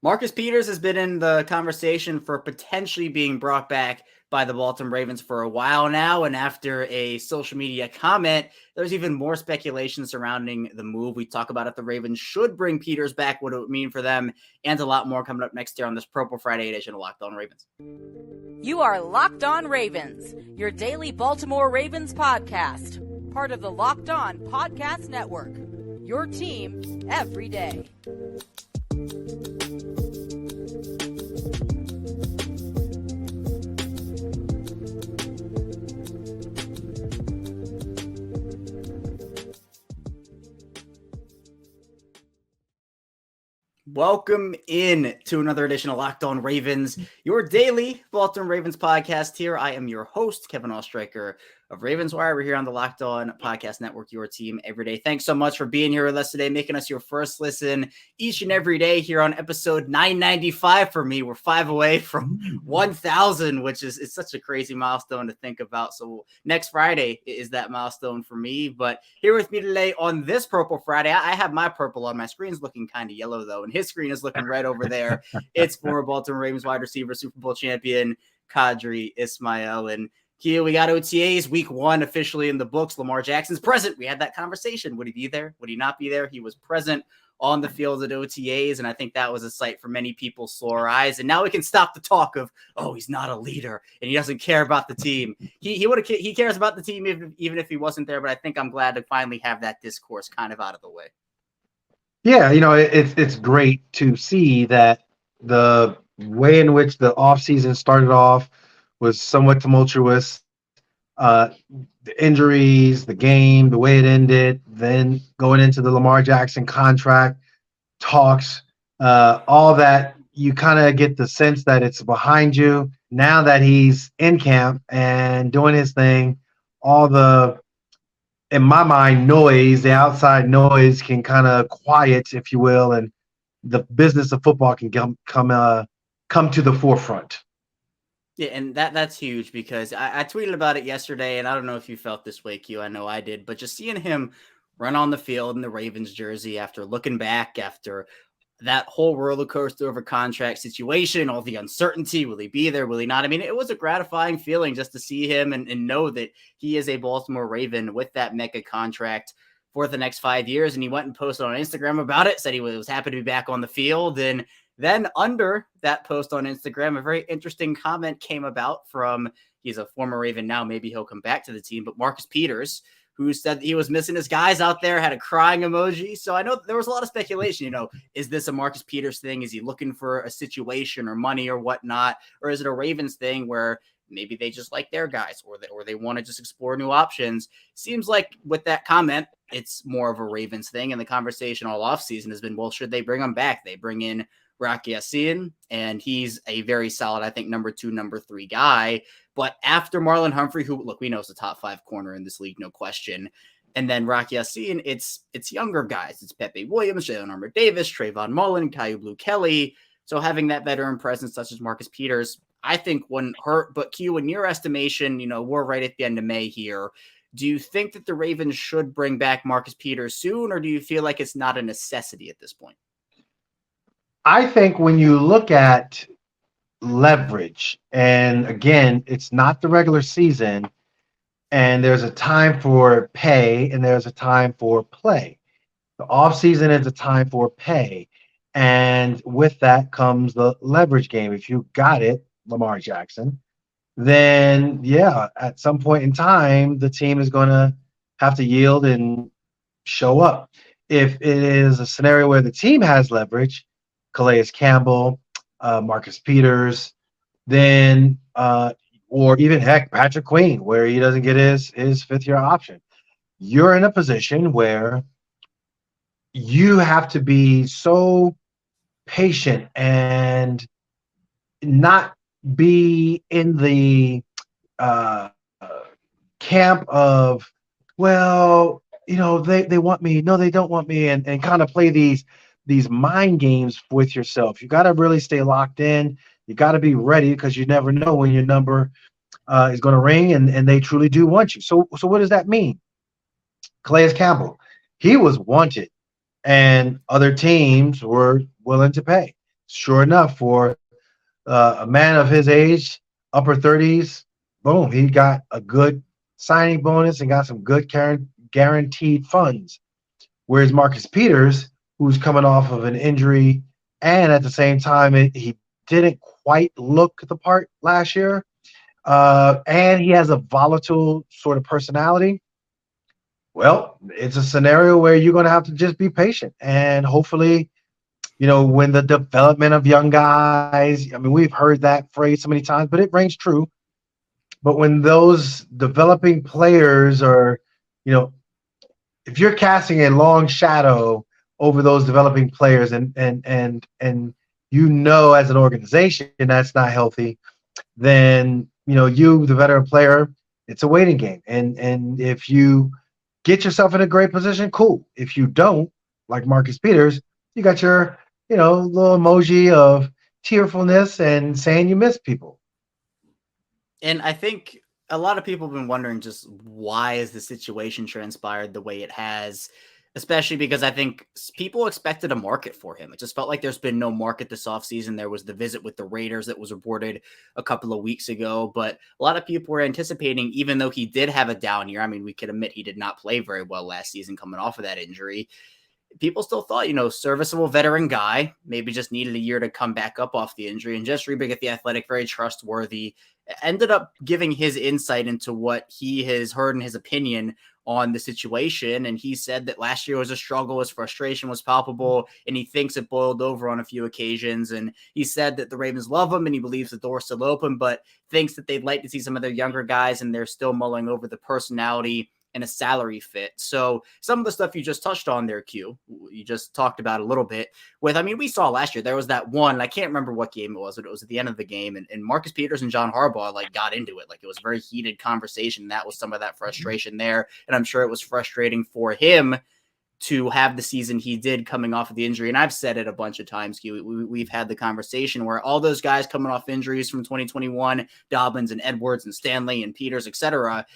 Marcus Peters has been in the conversation for potentially being brought back by the Baltimore Ravens for a while now. And after a social media comment, there's even more speculation surrounding the move. We talk about if the Ravens should bring Peters back, what it would mean for them, and a lot more coming up next year on this Purple Friday edition of Locked On Ravens. You are Locked On Ravens, your daily Baltimore Ravens podcast, part of the Locked On Podcast Network, your team every day. Welcome in to another edition of Locked On Ravens, your daily Baltimore Ravens podcast here. I am your host, Kevin Oestreicher of Ravens Wire. We're here on the Locked On Podcast Network, your team every day. Thanks so much for being here with us today, making us your first listen each and every day here on episode 995 for me. We're 5 away from 1,000, which is it's such a crazy milestone to think about. So next Friday is that milestone for me. But here with me today on this Purple Friday, I have my purple on. My screen's looking kind of yellow, though, and his screen is looking red over there. It's former Baltimore Ravens wide receiver, Super Bowl champion, Qadry Ismail. And Q, we got OTAs week 1 officially in the books. Lamar Jackson's present. We had that conversation. Would he be there? Would he not be there? He was present on the field at OTAs, and I think that was a sight for many people's sore eyes. And now we can stop the talk of, oh, he's not a leader and he doesn't care about the team. He cares about the team even if he wasn't there. But I think I'm glad to finally have that discourse kind of out of the way. Yeah, it's great to see that the way in which the offseason started off was somewhat tumultuous. The injuries, the game, the way it ended, then going into the Lamar Jackson contract talks, all that, you kind of get the sense that it's behind you. Now that he's in camp and doing his thing, all the, in my mind, noise, the outside noise can kind of quiet, if you will, and the business of football can come to the forefront. Yeah, and that's huge because I tweeted about it yesterday, and I don't know if you felt this way, Q. I know I did, but just seeing him run on the field in the Ravens jersey after looking back, after that whole roller coaster of a contract situation, all the uncertainty, will he be there, will he not? I mean, it was a gratifying feeling just to see him and know that he is a Baltimore Raven with that mega contract for the next 5 years. And he went and posted on Instagram about it, said he was happy to be back on the field. And then under that post on Instagram, a very interesting comment came about from, he's a former Raven now, maybe he'll come back to the team, but Marcus Peters, who said he was missing his guys out there, had a crying emoji. So I know there was a lot of speculation, is this a Marcus Peters thing? Is he looking for a situation or money or whatnot? Or is it a Ravens thing where maybe they just like their guys or they want to just explore new options? Seems like with that comment, it's more of a Ravens thing. And the conversation all offseason has been, well, should they bring him back? They bring in Qadry Ismail, and he's a very solid, I think, number 2, number 3 guy. But after Marlon Humphrey, who, look, we know is a top 5 corner in this league, no question. And then Qadry Ismail, it's younger guys. It's Pepe Williams, Jalen Armour-Davis, Trayvon Mullen, Kyu Blue Kelly. So having that veteran presence such as Marcus Peters, I think wouldn't hurt. But Q, in your estimation, we're right at the end of May here. Do you think that the Ravens should bring back Marcus Peters soon, or do you feel like it's not a necessity at this point? I think when you look at leverage, and again, it's not the regular season, and there's a time for pay and there's a time for play. The offseason is a time for pay, and with that comes the leverage game. If you got it, Lamar Jackson, then yeah, at some point in time, the team is going to have to yield and show up. If it is a scenario where the team has leverage, Calais Campbell, Marcus Peters, then or even heck, Patrick Queen, where he doesn't get his 5th-year option. You're in a position where you have to be so patient and not be in the camp of, well, they want me, no, they don't want me, and kind of play these mind games with yourself. You got to really stay locked in. You got to be ready because you never know when your number is going to ring and they truly do want you. So what does that mean? Calais Campbell, he was wanted and other teams were willing to pay. sure enough, for a man of his age, upper 30s, boom, he got a good signing bonus and got some good guaranteed funds. Whereas Marcus Peters, who's coming off of an injury, and at the same time, he didn't quite look the part last year, and he has a volatile sort of personality. Well, it's a scenario where you're going to have to just be patient and hopefully, when the development of young guys, I mean, we've heard that phrase so many times, but it rings true. But when those developing players are, you know, if you're casting a long shadow over those developing players and as an organization that's not healthy, then you, the veteran player, it's a waiting game. And if you get yourself in a great position, cool. If you don't, like Marcus Peters, you got your little emoji of tearfulness and saying you miss people. And I think a lot of people have been wondering just why is the situation transpired the way it has, especially because I think people expected a market for him. It just felt like there's been no market this offseason. There was the visit with the Raiders that was reported a couple of weeks ago, but a lot of people were anticipating, even though he did have a down year, I mean, we could admit he did not play very well last season coming off of that injury. People still thought, serviceable veteran guy, maybe just needed a year to come back up off the injury. And Jess Rebick at The Athletic, very trustworthy, ended up giving his insight into what he has heard in his opinion on the situation. And he said that last year was a struggle, his frustration was palpable, and he thinks it boiled over on a few occasions. And he said that the Ravens love him and he believes the door's still open, but thinks that they'd like to see some of their younger guys and they're still mulling over the personality and a salary fit. So some of the stuff you just touched on there, Q, you just talked about a little bit with, I mean, we saw last year, there was that one, I can't remember what game it was, but it was at the end of the game. And Marcus Peters and John Harbaugh got into it. It was a very heated conversation. That was some of that frustration there. And I'm sure it was frustrating for him to have the season he did coming off of the injury. And I've said it a bunch of times, Q. We've had the conversation where all those guys coming off injuries from 2021, Dobbins and Edwards and Stanley and Peters, etc.,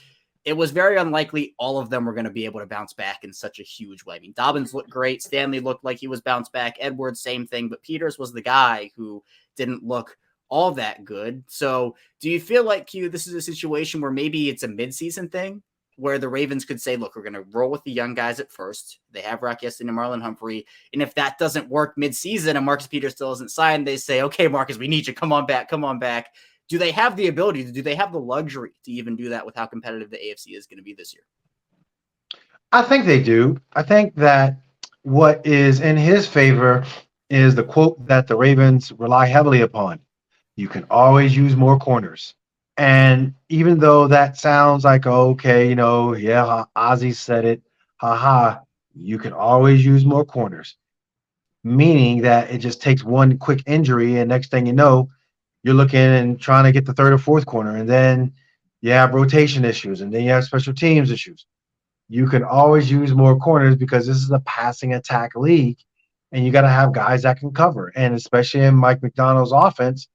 it was very unlikely all of them were going to be able to bounce back in such a huge way. I mean, Dobbins looked great. Stanley looked like he was bounced back. Edwards, same thing. But Peters was the guy who didn't look all that good. So do you feel like, Q, this is a situation where maybe it's a midseason thing where the Ravens could say, look, we're going to roll with the young guys at first. They have Rock Yeston and Marlon Humphrey. And if that doesn't work midseason and Marcus Peters still isn't signed, they say, okay, Marcus, we need you. Come on back. Come on back. Do they have the ability do they have the luxury to even do that with how competitive the AFC is going to be this year? I think they do. I think that what is in his favor is the quote that the Ravens rely heavily upon. You can always use more corners. And even though that sounds like, okay, yeah, Ozzy said it, haha, you can always use more corners. Meaning that it just takes one quick injury, and next thing you know, you're looking and trying to get the third or fourth corner, and then you have rotation issues, and then you have special teams issues. You can always use more corners because this is a passing attack league, and you got to have guys that can cover. And especially in Mike McDonald's defense,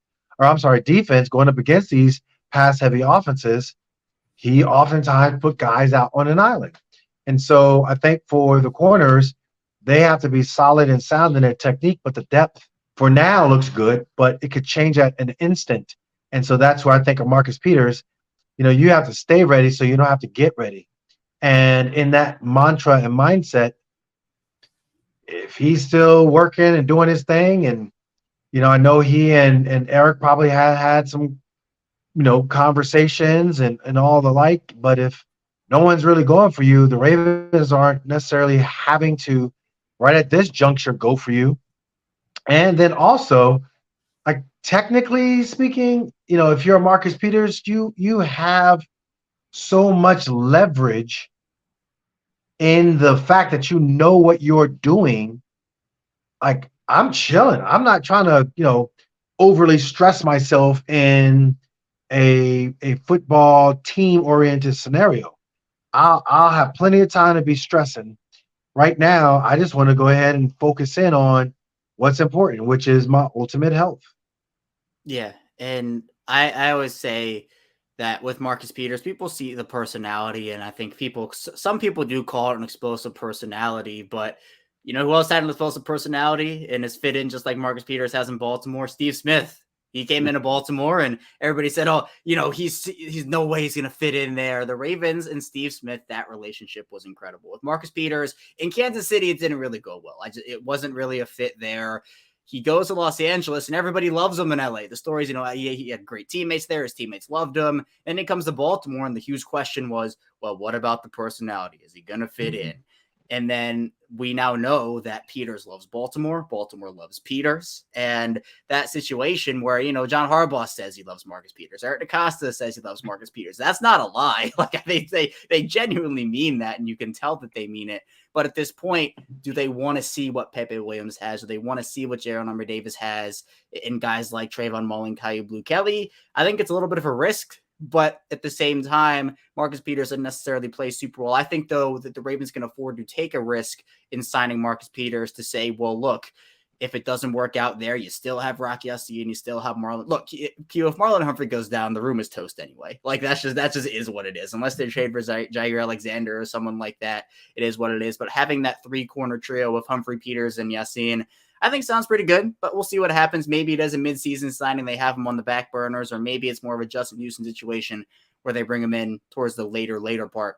going up against these pass-heavy offenses, he oftentimes put guys out on an island. And so I think for the corners, they have to be solid and sound in their technique, but the depth for now looks good, but it could change at an instant. And so that's where I think of Marcus Peters, you have to stay ready so you don't have to get ready. And in that mantra and mindset, if he's still working and doing his thing, and, I know he and Eric probably had some, conversations and all the like, but if no one's really going for you, the Ravens aren't necessarily having to, right at this juncture, go for you. And then also, technically speaking, if you're a Marcus Peters, you have so much leverage in the fact that you know what you're doing. I'm chilling. I'm not trying to, overly stress myself in a football team-oriented scenario. I'll have plenty of time to be stressing. Right now, I just want to go ahead and focus in on what's important, which is my ultimate health. Yeah. And I always say that with Marcus Peters, people see the personality, and I think some people do call it an explosive personality, but You know who else had an explosive personality and is fit in just like Marcus Peters has in Baltimore? Steve Smith. He came into Baltimore and everybody said, oh, he's no way he's going to fit in there. The Ravens and Steve Smith, that relationship was incredible. With Marcus Peters in Kansas City, it didn't really go well. It wasn't really a fit there. He goes to Los Angeles and everybody loves him in LA. The stories, he had great teammates there. His teammates loved him. Then it comes to Baltimore and the huge question was, well, what about the personality? Is he going to fit in? And then we now know that Peters loves Baltimore. Baltimore loves Peters. And that situation where, John Harbaugh says he loves Marcus Peters. Eric DeCosta says he loves Marcus Peters. That's not a lie. Like they genuinely mean that, and you can tell that they mean it. But at this point, do they want to see what Pepe Williams has? Do they want to see what Jaron Armour-Davis has in guys like Trayvon Mullen, Kyu Blue Kelly? I think it's a little bit of a risk. But at the same time, Marcus Peters doesn't necessarily play super well. I think, though, that the Ravens can afford to take a risk in signing Marcus Peters to say, well, look, if it doesn't work out there, you still have Rocky Yassin and you still have Marlon. Look, if Marlon Humphrey goes down, the room is toast anyway. Like, that just is what it is. Unless they trade for Jair Alexander or someone like that, it is what it is. But having that three-corner trio of Humphrey, Peters, and Yassin, I think sounds pretty good, but we'll see what happens. Maybe it is a midseason signing. They have him on the back burners, or maybe it's more of a Justin Houston situation where they bring him in towards the later part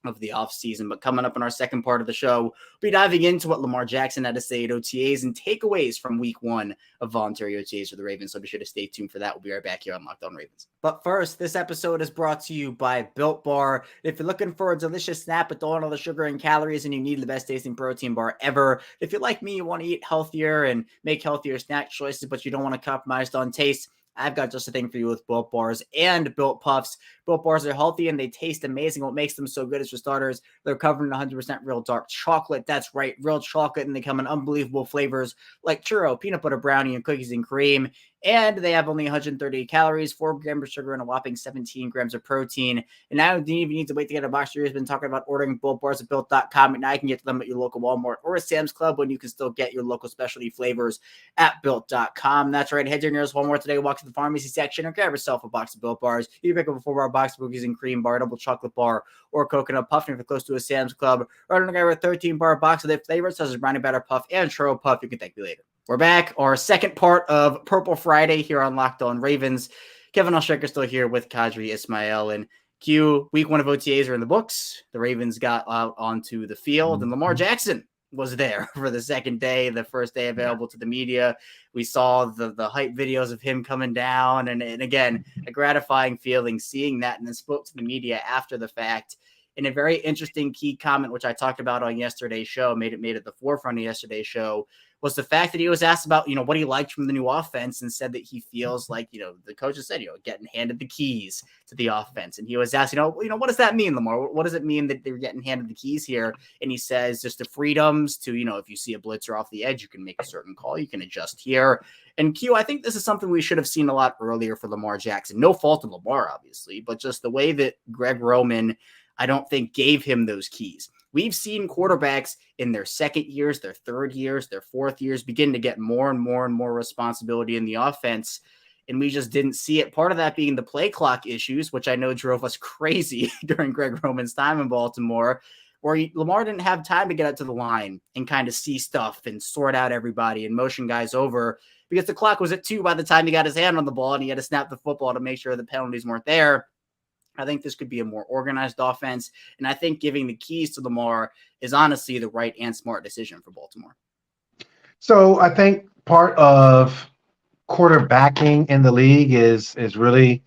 of the offseason. But coming up in our second part of the show, we'll be diving into what Lamar Jackson had to say at OTAs and takeaways from week 1 of voluntary OTAs for the Ravens. So be sure to stay tuned for that. We'll be right back here on Locked On Ravens. But first, this episode is brought to you by Built Bar. If you're looking for a delicious snack with all the sugar and calories and you need the best tasting protein bar ever, if you're like me, you want to eat healthier and make healthier snack choices, but you don't want to compromise on taste, I've got just a thing for you with Built Bars and Built Puffs. Built Bars are healthy and they taste amazing. What makes them so good is, for starters, they're covered in 100% real dark chocolate. That's right, real chocolate, and they come in unbelievable flavors like churro, peanut butter brownie, and cookies and cream. And they have only 138 calories, 4 grams of sugar, and a whopping 17 grams of protein. And now you don't even need to wait to get a box. You've been talking about ordering Built Bars at Built.com, and now you can get them at your local Walmart or a Sam's Club, when you can still get your local specialty flavors at Built.com. That's right. Head to your nearest Walmart today, walk to the pharmacy section, or grab yourself a box of Built Bars. You can pick up a 4-bar box of cookies and cream bar, double chocolate bar, or coconut puff. And if you're close to a Sam's Club, or grab a 13-bar box of their flavors, such as brownie batter puff and churro puff, you can thank me later. We're back, our second part of Purple Friday here on Locked On Ravens. Kevin Alshrecker still here with Qadry Ismail. And Q, week 1 of OTAs are in the books. The Ravens got out onto the field, and Lamar Jackson was there for the second day, the first day available to the media. We saw the hype videos of him coming down, and again, a gratifying feeling seeing that, and then spoke to the media after the fact. In a very interesting key comment, which I talked about on yesterday's show, made it the forefront of yesterday's show, was the fact that he was asked about, what he liked from the new offense, and said that he feels like, the coaches said, getting handed the keys to the offense. And he was asked, what does that mean, Lamar? What does it mean that they're getting handed the keys here? And he says just the freedoms to, if you see a blitzer off the edge, you can make a certain call, you can adjust here. And Q, I think this is something we should have seen a lot earlier for Lamar Jackson. No fault of Lamar, obviously, but just the way that Greg Roman, I don't think, gave him those keys. We've seen quarterbacks in their second years, their third years, their fourth years begin to get more and more and more responsibility in the offense, and we just didn't see it. Part of that being the play clock issues, which I know drove us crazy during Greg Roman's time in Baltimore, where Lamar didn't have time to get out to the line and kind of see stuff and sort out everybody and motion guys over, because the clock was at 2 by the time he got his hand on the ball and he had to snap the football to make sure the penalties weren't there. I think this could be a more organized offense, and I think giving the keys to Lamar is honestly the right and smart decision for Baltimore. So I think part of quarterbacking in the league is really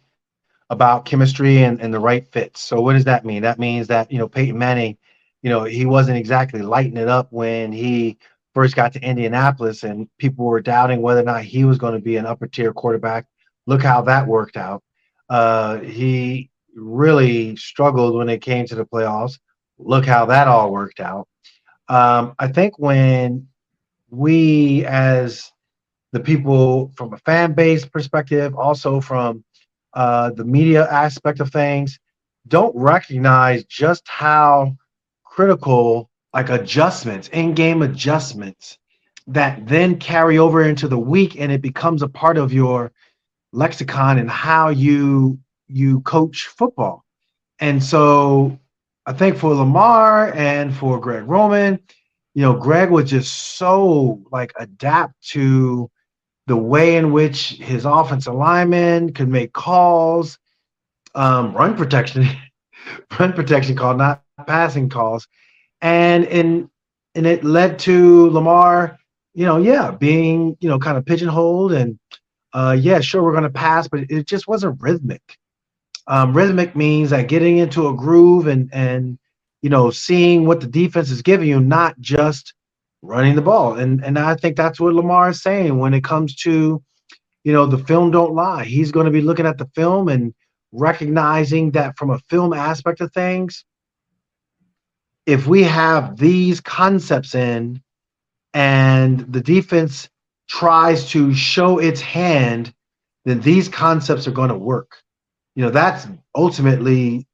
about chemistry and the right fit. So what does that mean? That means that, Peyton Manning, he wasn't exactly lighting it up when he first got to Indianapolis, and people were doubting whether or not he was going to be an upper tier quarterback. Look how that worked out. He really struggled when it came to the playoffs. Look how that all worked out. I think when we, as the people from a fan base perspective, also from the media aspect of things, don't recognize just how critical, like, adjustments, in-game adjustments, that then carry over into the week, and it becomes a part of your lexicon and how you coach football. And so I think for Lamar and for Greg Roman, Greg would just so like adapt to the way in which his offensive lineman could make calls, run protection, run protection call, not passing calls, and it led to Lamar, being kind of pigeonholed and yeah, sure we're going to pass, but it just wasn't rhythmic. Rhythmic means that getting into a groove and seeing what the defense is giving you, not just running the ball. And I think that's what Lamar is saying when it comes to the film don't lie. He's going to be looking at the film and recognizing that from a film aspect of things, if we have these concepts in and the defense tries to show its hand, then these concepts are going to work. That's ultimately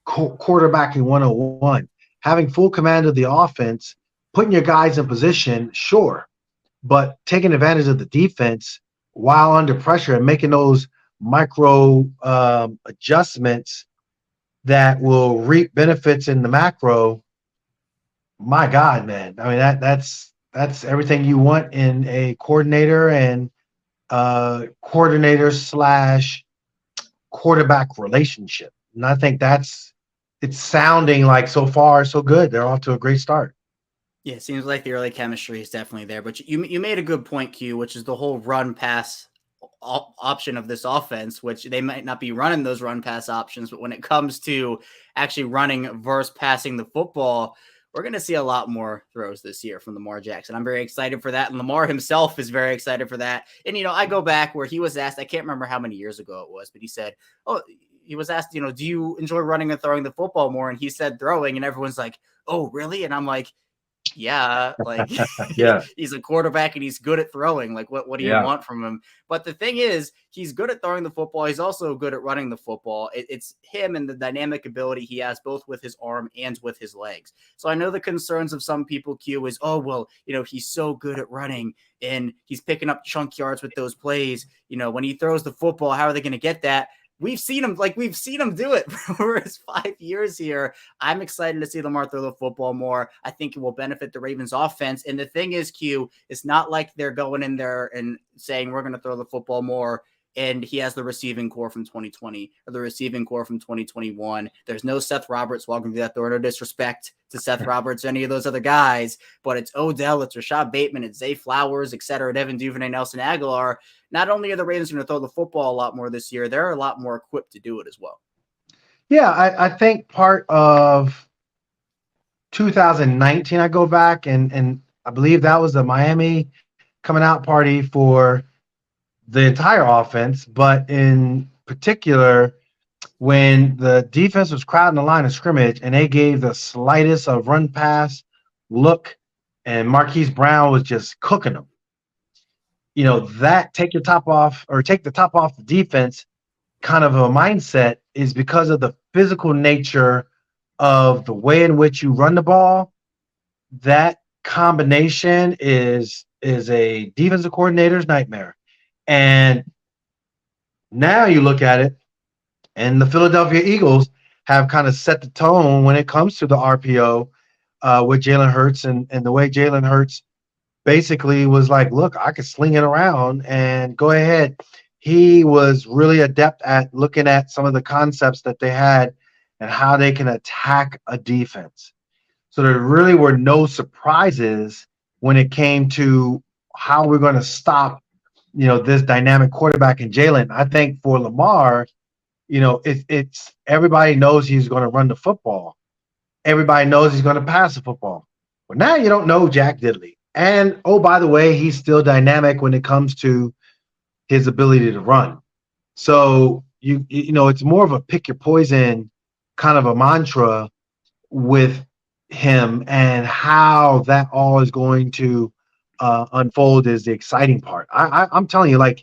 quarterbacking 101. Having full command of the offense, putting your guys in position, sure, but taking advantage of the defense while under pressure and making those micro adjustments that will reap benefits in the macro. My God, man. I mean, that's everything you want in a coordinator and coordinator / quarterback relationship. And I think it's sounding like so far so good. They're off to a great start. Yeah, it seems like the early chemistry is definitely there. But you made a good point, Q, which is the whole run pass option of this offense, which they might not be running those run pass options, but when it comes to actually running versus passing the football, we're going to see a lot more throws this year from Lamar Jackson. I'm very excited for that. And Lamar himself is very excited for that. And, I go back where he was asked, I can't remember how many years ago it was, but he said, he was asked, do you enjoy running and throwing the football more? And he said throwing, and everyone's like, oh, really? And I'm like, yeah, like Yeah. he's a quarterback and he's good at throwing. Like, what do you want from him? But the thing is, he's good at throwing the football. He's also good at running the football. It's him and the dynamic ability he has both with his arm and with his legs. So I know the concerns of some people, Q, is, oh, well, he's so good at running and he's picking up chunk yards with those plays. When he throws the football, how are they going to get that? We've seen him do it for his 5 years here. I'm excited to see Lamar throw the football more. I think it will benefit the Ravens offense. And the thing is, Q, it's not like they're going in there and saying we're going to throw the football more and he has the receiving core from 2020 or the receiving core from 2021. There's no Seth Roberts. Welcome to that. No disrespect to Seth Roberts, any of those other guys, but it's Odell, it's Rashad Bateman, it's Zay Flowers, et cetera, Devin Duvernay, Nelson Aguilar. Not only are the Ravens going to throw the football a lot more this year, they're a lot more equipped to do it as well. Yeah, I think part of 2019, I go back and I believe that was the Miami coming out party for the entire offense, but in particular, when the defense was crowding the line of scrimmage and they gave the slightest of run pass look and Marquise Brown was just cooking them. That take the top off the defense kind of a mindset is because of the physical nature of the way in which you run the ball. That combination is a defensive coordinator's nightmare. And now you look at it, and the Philadelphia Eagles have kind of set the tone when it comes to the RPO with Jalen Hurts and the way Jalen Hurts basically was like, look, I could sling it around and go ahead. He was really adept at looking at some of the concepts that they had and how they can attack a defense. So there really were no surprises when it came to how we're going to stop this dynamic quarterback in Jalen. I think for Lamar, it's everybody knows he's going to run the football. Everybody knows he's going to pass the football. But now you don't know Jack Diddley. And, oh, by the way, he's still dynamic when it comes to his ability to run. So, it's more of a pick your poison kind of a mantra with him, and how that all is going to unfold is the exciting part. I'm telling you, I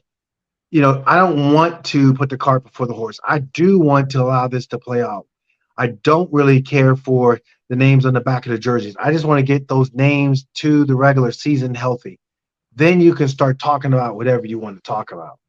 don't want to put the cart before the horse. I do want to allow this to play out. I don't really care for the names on the back of the jerseys. I just want to get those names to the regular season healthy. Then you can start talking about whatever you want to talk about.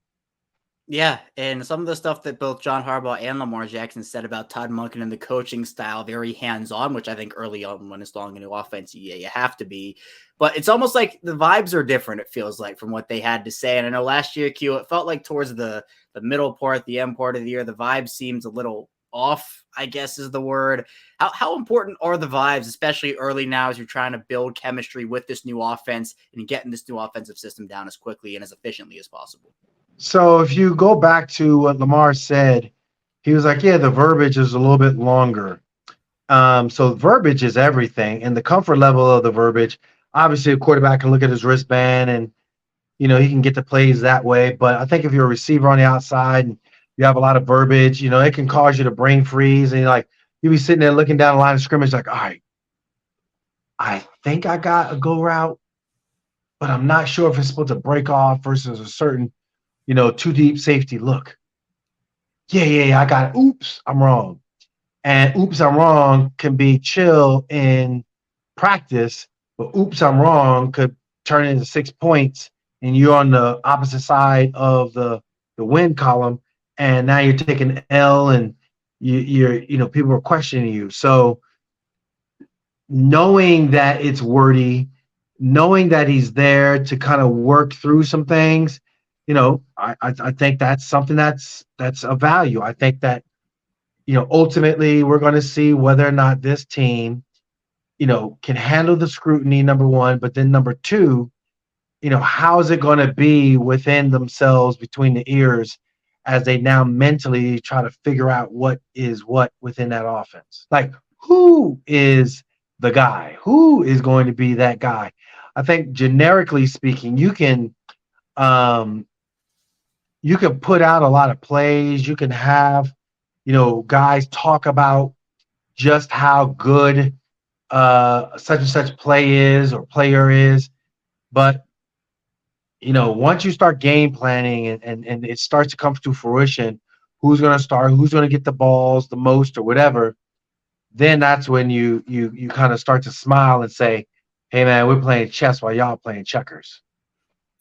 Yeah, and some of the stuff that both John Harbaugh and Lamar Jackson said about Todd Monken and the coaching style, very hands-on, which I think early on when it's long into offense, you have to be. But it's almost like the vibes are different, it feels like, from what they had to say. And I know last year, Q, it felt like towards the middle part, the end part of the year, the vibe seems a little off, I guess is the word. How important are the vibes, especially early now as you're trying to build chemistry with this new offense and getting this new offensive system down as quickly and as efficiently as possible? So if you go back to what Lamar said, he was like, yeah, the verbiage is a little bit longer. So verbiage is everything, and the comfort level of the verbiage. Obviously, a quarterback can look at his wristband and he can get the plays that way. But I think if you're a receiver on the outside and you have a lot of verbiage, it can cause you to brain freeze, and you'll be sitting there looking down the line of scrimmage like, all right, I think I got a go route, but I'm not sure if it's supposed to break off versus a certain, too deep safety look. Yeah, I got it. Oops, I'm wrong. And oops, I'm wrong can be chill in practice, but oops, I'm wrong could turn into 6 points, and you're on the opposite side of the win column, and now you're taking L, and you're people are questioning you. So knowing that it's wordy, knowing that he's there to kind of work through some things, I think that's something that's a value. I think that ultimately we're going to see whether or not this team, can handle the scrutiny, number one, but then number two, how is it going to be within themselves between the ears as they now mentally try to figure out what is what within that offense? Like, who is the guy? Who is going to be that guy? I think generically speaking, you can put out a lot of plays. You can have, guys talk about just how good such and such play is or player is. But, once you start game planning and it starts to come to fruition, who's going to start, who's going to get the balls the most or whatever, then that's when you kind of start to smile and say, hey, man, we're playing chess while y'all playing checkers.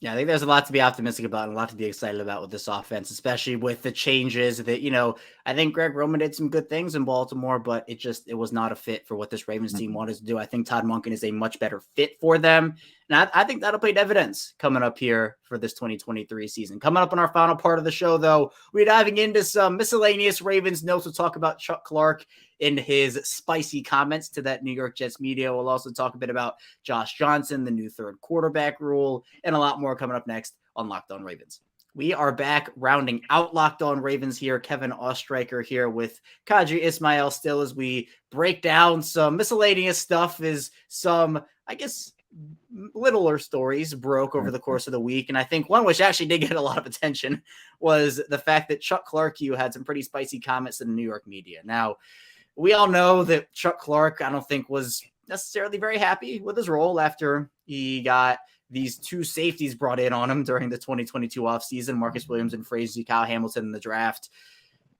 Yeah, I think there's a lot to be optimistic about and a lot to be excited about with this offense, especially with the changes that, I think Greg Roman did some good things in Baltimore, but it was not a fit for what this Ravens team wanted to do. I think Todd Monken is a much better fit for them. And I think that'll pay dividends coming up here for this 2023 season. Coming up on our final part of the show, though, we're diving into some miscellaneous Ravens notes. We'll talk about Chuck Clark and his spicy comments to that New York Jets media. We'll also talk a bit about Josh Johnson, the new third quarterback rule, and a lot more coming up next on Locked On Ravens. We are back rounding out Locked On Ravens here. Kevin Ostreicher here with Qadry Ismail still as we break down some miscellaneous stuff as some, I guess, littler stories broke over the course of the week. And I think one which actually did get a lot of attention was the fact that Chuck Clark had some pretty spicy comments in the New York media. Now, we all know that Chuck Clark, I don't think, was necessarily very happy with his role after he got these two safeties brought in on him during the 2022 offseason, Marcus Williams and Kyle Hamilton in the draft,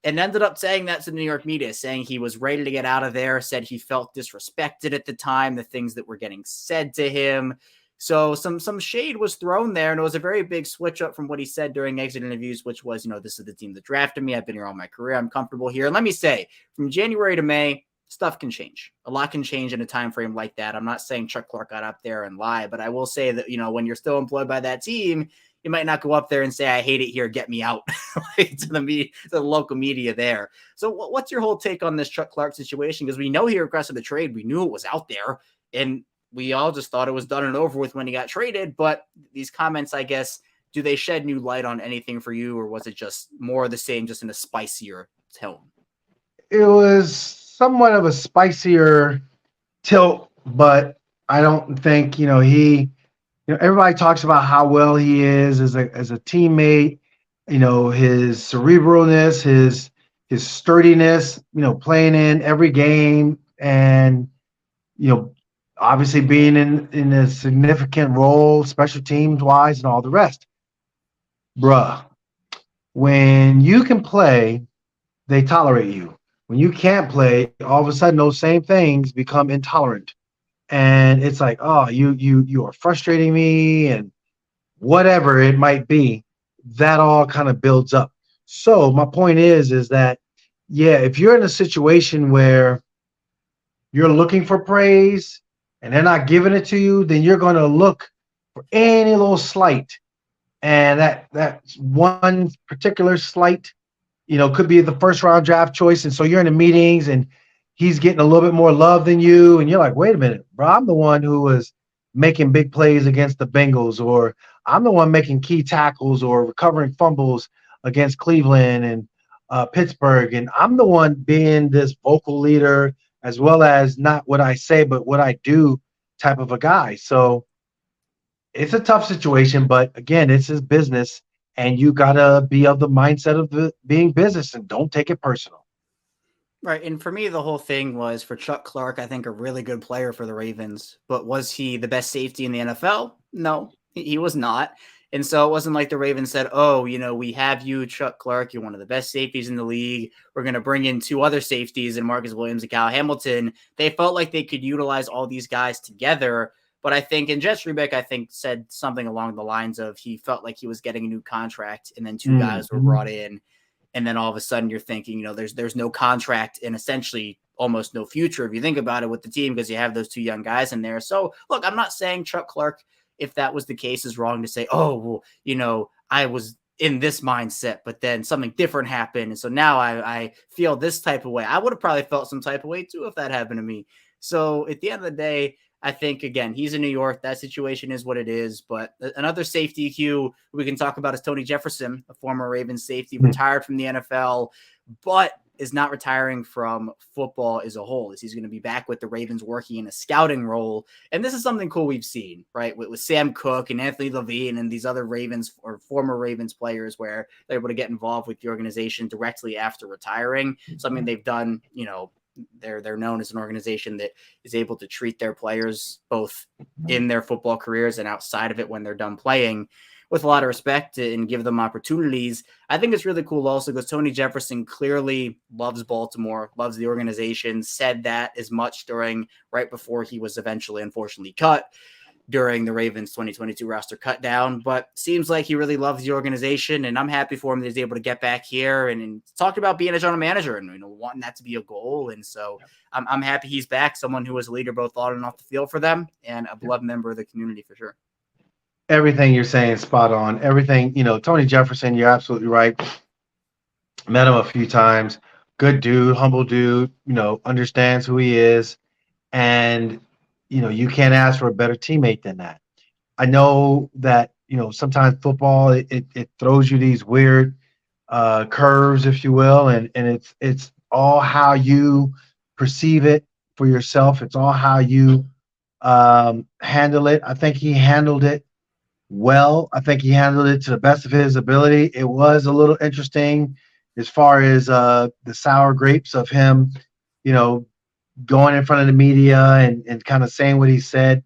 and ended up saying that to the New York media, saying he was ready to get out of there, said he felt disrespected at the time, the things that were getting said to him. So some shade was thrown there, and it was a very big switch up from what he said during exit interviews, which was, this is the team that drafted me. I've been here all my career. I'm comfortable here. And let me say, from January to May, stuff can change. A lot can change in a time frame like that. I'm not saying Chuck Clark got up there and lied, but I will say that, when you're still employed by that team, you might not go up there and say, I hate it here, get me out to the local media there. So what's your whole take on this Chuck Clark situation? Because we know he requested the trade. We knew it was out there, and we all just thought it was done and over with when he got traded. But these comments, I guess, do they shed new light on anything for you, or was it just more of the same, just in a spicier tone? It was somewhat of a spicier tilt, but I don't think, everybody talks about how well he is as a teammate, his cerebralness, his sturdiness, playing in every game and, obviously being in a significant role, special teams wise and all the rest. Bruh, when you can play, they tolerate you. When you can't play, all of a sudden those same things become intolerant. And it's like, oh, you are frustrating me and whatever it might be, that all kind of builds up. So my point is that, yeah, if you're in a situation where you're looking for praise and they're not giving it to you, then you're going to look for any little slight. And that one particular slight, could be the first round draft choice. And so you're in the meetings and he's getting a little bit more love than you. And you're like, wait a minute, bro, I'm the one who was making big plays against the Bengals, or I'm the one making key tackles or recovering fumbles against Cleveland and Pittsburgh. And I'm the one being this vocal leader, as well as not what I say, but what I do type of a guy. So it's a tough situation, but again, it's his business, and you gotta be of the mindset of being business and don't take it personal. Right. And for me, the whole thing was for Chuck Clark, I think a really good player for the Ravens. But was he the best safety in the NFL? No, he was not. And so it wasn't like the Ravens said, oh, we have you, Chuck Clark. You're one of the best safeties in the league. We're going to bring in two other safeties in Marcus Williams and Kyle Hamilton. They felt like they could utilize all these guys together. But I think, and Jess Rebeck, I think, said something along the lines of he felt like he was getting a new contract and then two guys were brought in. And then all of a sudden you're thinking, there's no contract and essentially almost no future if you think about it with the team because you have those two young guys in there. So look, I'm not saying Chuck Clark, if that was the case, is wrong to say, oh, well, I was in this mindset, but then something different happened. And so now I feel this type of way. I would have probably felt some type of way too if that happened to me. So at the end of the day, I think, again, he's in New York. That situation is what it is. But another safety cue we can talk about is Tony Jefferson, a former Ravens safety, retired from the NFL, but is not retiring from football as a whole. He's going to be back with the Ravens working in a scouting role. And this is something cool we've seen, right, with Sam Cook and Anthony Levine and these other Ravens or former Ravens players where they're able to get involved with the organization directly after retiring. Something they've done, they're known as an organization that is able to treat their players both in their football careers and outside of it when they're done playing with a lot of respect and give them opportunities. I think it's really cool also because Tony Jefferson clearly loves Baltimore, loves the organization, said that as much right before he was eventually unfortunately cut during the Ravens 2022 roster cut down, but seems like he really loves the organization, and I'm happy for him that he's able to get back here and talk about being a general manager and wanting that to be a goal. And so I'm happy he's back, someone who was a leader both on and off the field for them and a beloved member of the community for sure. Everything you're saying is spot on. Everything, Tony Jefferson, you're absolutely right. Met him a few times. Good dude, humble dude, understands who he is. And you can't ask for a better teammate than that. I know that, sometimes football, it throws you these weird curves, if you will, and it's all how you perceive it for yourself. It's all how you handle it. I think he handled it well. I think he handled it to the best of his ability. It was a little interesting as far as the sour grapes of him, going in front of the media and kind of saying what he said.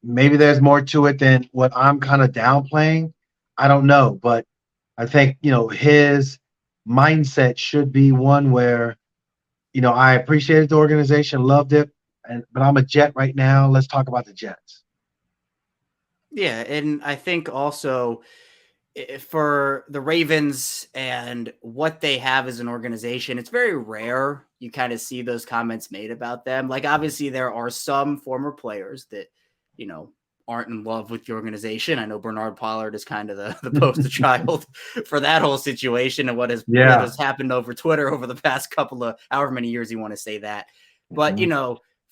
Maybe there's more to it than what I'm kind of downplaying. I don't know, but I think, his mindset should be one where, I appreciated the organization, loved it, but I'm a Jet right now. Let's talk about the Jets. Yeah, and I think also for the Ravens and what they have as an organization, it's very rare you kind of see those comments made about them. Like, obviously, there are some former players that, aren't in love with the organization. I know Bernard Pollard is kind of the poster child for that whole situation and what has happened over Twitter over the past couple of however many years you want to say that. But,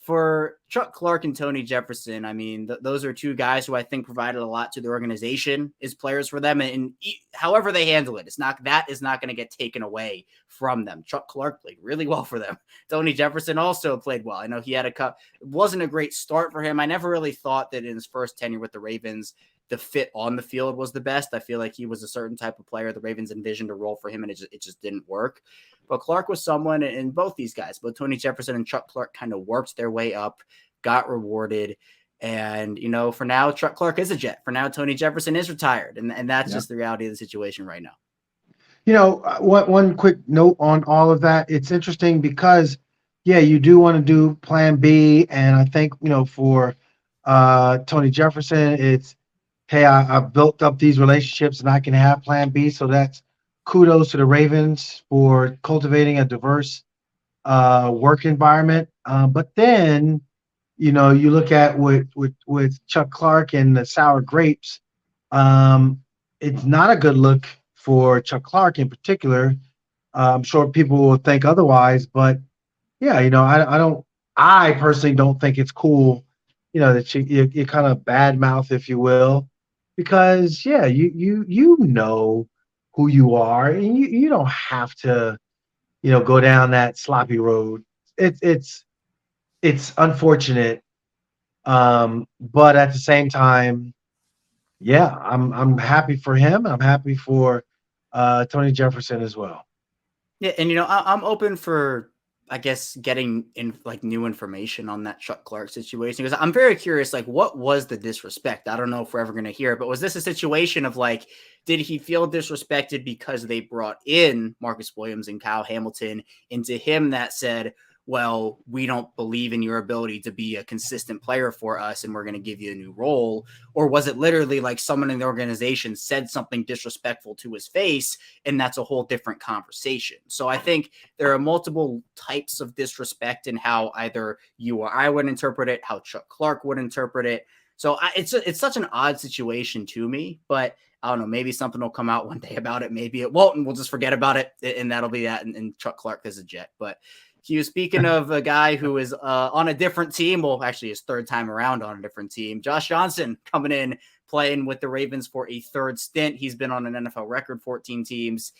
for Chuck Clark and Tony Jefferson, I mean, those are two guys who I think provided a lot to the organization as players for them. And however they handle it, that is not going to get taken away from them. Chuck Clark played really well for them. Tony Jefferson also played well. I know he had it wasn't a great start for him. I never really thought that in his first tenure with the Ravens, the fit on the field was the best. I feel like he was a certain type of player the Ravens envisioned a role for him, and it just didn't work. But Clark was someone, and both these guys, both Tony Jefferson and Chuck Clark, kind of worked their way up, got rewarded. And, for now, Chuck Clark is a Jet. For now, Tony Jefferson is retired. And that's just the reality of the situation right now. One quick note on all of that. It's interesting because, you do want to do plan B. And I think, for Tony Jefferson, it's, hey, I've built up these relationships and I can have plan B. So that's kudos to the Ravens for cultivating a diverse work environment. But then, you look at with Chuck Clark and the sour grapes. It's not a good look for Chuck Clark in particular. I'm sure people will think otherwise, but yeah, I personally don't think it's cool, that you kind of bad mouth, if you will, because yeah, you know who you are, and you don't have to, go down that sloppy road. It's unfortunate, but at the same time, yeah, I'm happy for him. I'm happy for Tony Jefferson as well. Yeah, and I'm open for, I guess, getting in like new information on that Chuck Clark situation, because I'm very curious, like, what was the disrespect? I don't know if we're ever going to hear it, but was this a situation of like, did he feel disrespected because they brought in Marcus Williams and Kyle Hamilton into him that said, well, we don't believe in your ability to be a consistent player for us, and we're going to give you a new role? Or was it literally like someone in the organization said something disrespectful to his face, and that's a whole different conversation? So I think there are multiple types of disrespect in how either you or I would interpret it, how Chuck Clark would interpret it. So it's such an odd situation to me, but I don't know, maybe something will come out one day about it. Maybe it won't, and we'll just forget about it, and that'll be that, and Chuck Clark is a Jet. But he was speaking of a guy who is on a different team. Well, actually his third time around on a different team. Josh Johnson coming in, playing with the Ravens for a third stint. He's been on an NFL record 14 teams.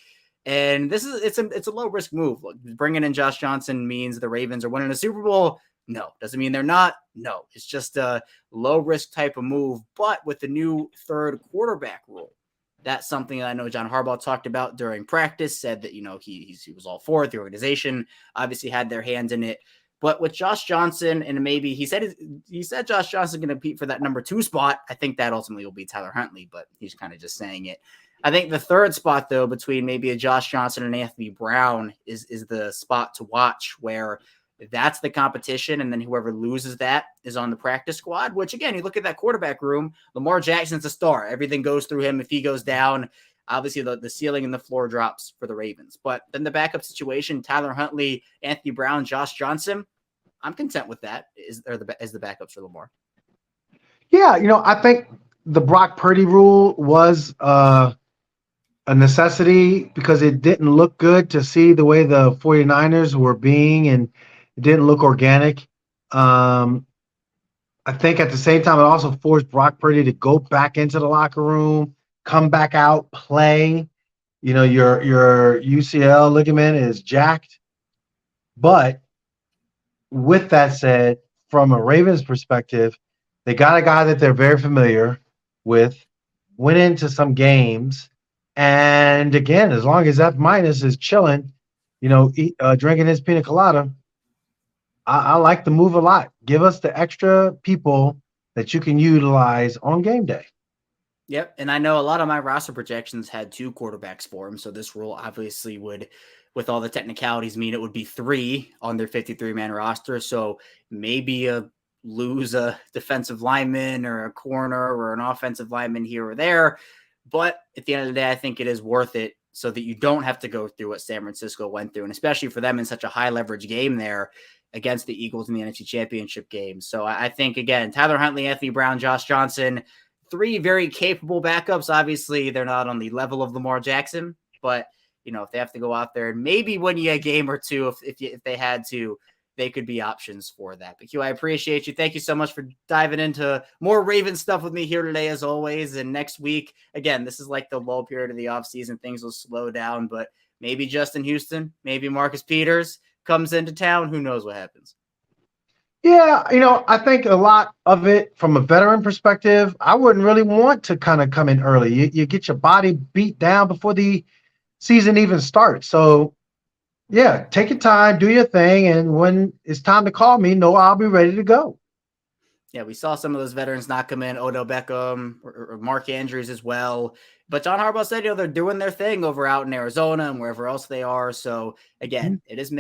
And it's a low risk move. Look, bringing in Josh Johnson means the Ravens are winning a Super Bowl. No, doesn't mean they're not. No, it's just a low risk type of move. But with the new third quarterback rule, that's something that I know John Harbaugh talked about during practice, said that, he was all for it. The organization obviously had their hands in it. But with Josh Johnson, and maybe he said Josh Johnson going to compete for that number 2 spot. I think that ultimately will be Tyler Huntley, but he's kind of just saying it. I think the third spot, though, between maybe a Josh Johnson and Anthony Brown is the spot to watch, where that's the competition, and then whoever loses that is on the practice squad, which, again, you look at that quarterback room, Lamar Jackson's a star. Everything goes through him. If he goes down, obviously the ceiling and the floor drops for the Ravens. But then the backup situation, Tyler Huntley, Anthony Brown, Josh Johnson, I'm content with that as the backups for Lamar. Yeah, I think the Brock Purdy rule was a necessity, because it didn't look good to see the way the 49ers were being, and it didn't look organic. I think at the same time, it also forced Brock Purdy to go back into the locker room, come back out, play. Your UCL ligament is jacked. But with that said, from a Ravens perspective, they got a guy that they're very familiar with, went into some games, and again, as long as F- is chilling, drinking his pina colada, I like the move a lot. Give us the extra people that you can utilize on game day. Yep, and I know a lot of my roster projections had 2 quarterbacks for him, so this rule obviously would, with all the technicalities, mean it would be 3 on their 53-man roster. So maybe lose a defensive lineman or a corner or an offensive lineman here or there. But at the end of the day, I think it is worth it, so that you don't have to go through what San Francisco went through, and especially for them in such a high leverage game there against the Eagles in the NFC Championship game. So I think, again, Tyler Huntley, Anthony Brown, Josh Johnson, 3 very capable backups. Obviously, they're not on the level of Lamar Jackson, but if they have to go out there and maybe win you a game or 2, if they had to, they could be options for that. But Q, I appreciate you. Thank you so much for diving into more Ravens stuff with me here today, as always. And next week, again, this is like the lull period of the offseason. Things will slow down, but maybe Justin Houston, maybe Marcus Peters comes into town. Who knows what happens? Yeah, I think a lot of it from a veteran perspective, I wouldn't really want to kind of come in early. You get your body beat down before the season even starts. So, yeah, take your time, do your thing, and when it's time to call me, I'll be ready to go. Yeah, we saw some of those veterans not come in, Odell Beckham or Mark Andrews as well. But John Harbaugh said, they're doing their thing over out in Arizona and wherever else they are. So again, it is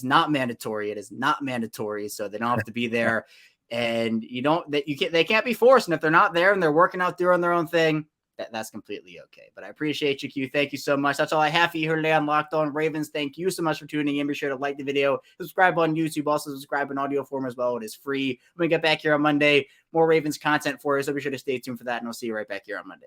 not mandatory. It is not mandatory. So they don't have to be there, and they can't be forced. And if they're not there and they're working out doing their own thing, that's completely okay. But I appreciate you, Q. Thank you so much. That's all I have for you here today on Locked On Ravens. Thank you so much for tuning in. Be sure to like the video, subscribe on YouTube, also subscribe in audio form as well. It is free. When we get back here on Monday, more Ravens content for you, so be sure to stay tuned for that, and I'll see you right back here on Monday.